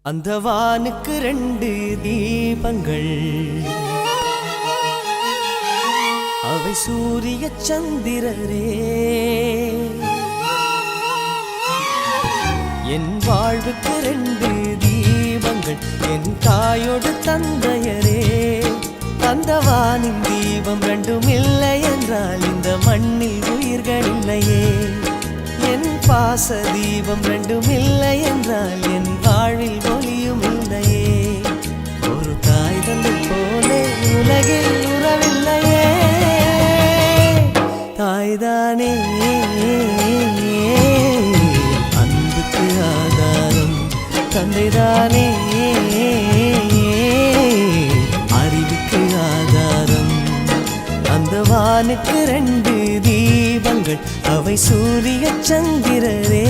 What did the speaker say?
அந்த வானுக்கு 2 தீபங்கள், அவை சூரிய சந்திரரே. என் வாழ்வுக்கு 2 தீபங்கள், என் தாயோடு தந்தையரே. அந்த வானின் தீபம் 2ம் இல்லை என்றால் இந்த மண்ணில் உயிர்கள் இல்லையே. என் பாச தீபம் 2ம் இல்லை என்றால் என் வாழ்வில் ஒளியும் இல்லையே. ஒரு தாய் தந்தை போலே உலகில் உறவில்லையே. தாய்தானே அன்புக்கு ஆதாரம், தந்தைதானே அறிவுக்கு ஆதாரம். அந்த வானுக்கு 2 தீபங்கள், அவை சூரிய சந்திரரே.